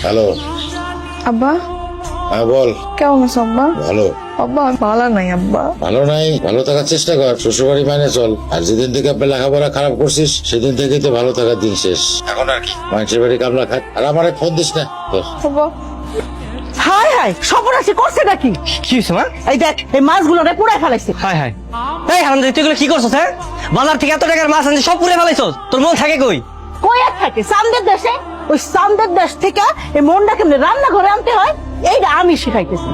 Hello. আব্বা হ্যাঁ বল। কেমন আছো আব্বা? ভালো। আব্বা ভালো নাই আব্বা। ভালো নাই, ভালো থাকার চেষ্টা কর, শ্বশুরবাড়ি মানে চল। আর যেদিন থেকে আপনি লেখাপড়া খারাপ করছিস সেদিন থেকে তো ভালো থাকার দিন শেষ। এখন আর কি মানুষের বাড়ি কামলা খায়। আর আমার ফোন দিস না তোর। আব্বা হাই হাই সর্বনাশী করছে নাকি? কি হয়েছে মা? এই দেখ এই মাছগুলো পুড়াই ফেলাইছে। হাই হাই, এই হারামজাদা তুই এগুলো কি করছস? হ্যাঁ, বাজার থেকে এত টাকার মাছ আনছিস সব পুড়ে ফেলাইছস। তোর মন থাকে কই? কই আর থাকে চান্দের দেশে? ওই চান্দের দেশ থেকে এই মনটা কেমনে রান্না ঘরে আনতে হয় এইটা আমি শিখাইতেছি।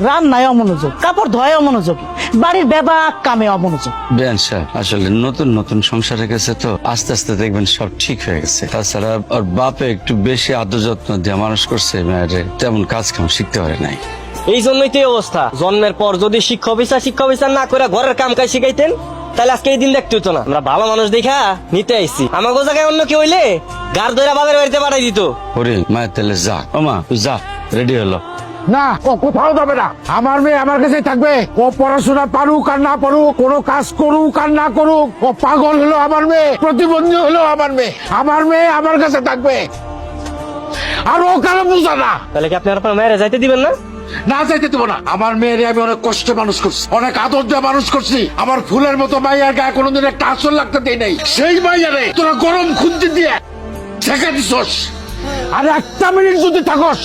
রান্নায় অমনোযোগ, কাপড় ধোয় অমনোযোগ, বাড়ির বেবাক কামে অমনোযোগ। বেন সাহেব, আসলে নতুন নতুন সংসারে গেছে তো আস্তে আস্তে দেখবেন সব ঠিক হয়ে গেছে। তাছাড়া ওর বাপে একটু বেশি আদর যত্ন দিয়ে মানুষ করছে, মেয়েরে তেমন কাজ কাম শিখতে পারে নাই। এই জন্যই তো এই অবস্থা। জন্মের পর যদি শিক্ষা অফিসার না করে ঘরের কাম কাজ শিখাইতেন তাহলে আজকে এই দিন দেখতে হতো না। আমরা ভালো মানুষ দেখা নিতে আইছি, আমাকে জায়গায় অন্য কেউ হইলে গার ধরে বাবার বাড়িতে পাঠাই দিত। ওরে মায়ের তাহলে যা, ও মা তুই যা, রেডি হলো। না, ও কোথাও যাবে না। আমার মেয়ে আমার কাছেই থাকবে। ও পড়াশোনা পারুক আর না পারুক, কোনো কাজ করুক আর না করুক, ও পাগল হলো আমার মেয়ে, প্রতিবন্ধী হলো আমার মেয়ে। আমার মেয়ে আমার কাছে থাকবে। আর ও কারো বুঝা না। তাহলে কি আপনি আপনার মায়েরা যাইতে দিবেন না? না চাইতে দেবো না। আমার মেয়েরে আমি অনেক কষ্টে মানুষ করছি, অনেক আদর দিয়ে মানুষ করছি। আমার ফুলের মতো মাইয়ার গায়ে কোনোদিন একটা আসর লাগতে দেই নাই। সেই মাইয়ারে তোরা গরম খুঁজতে দিয়ে ছেঁকে দিছস। আর একটা মিনিট যদি থাকস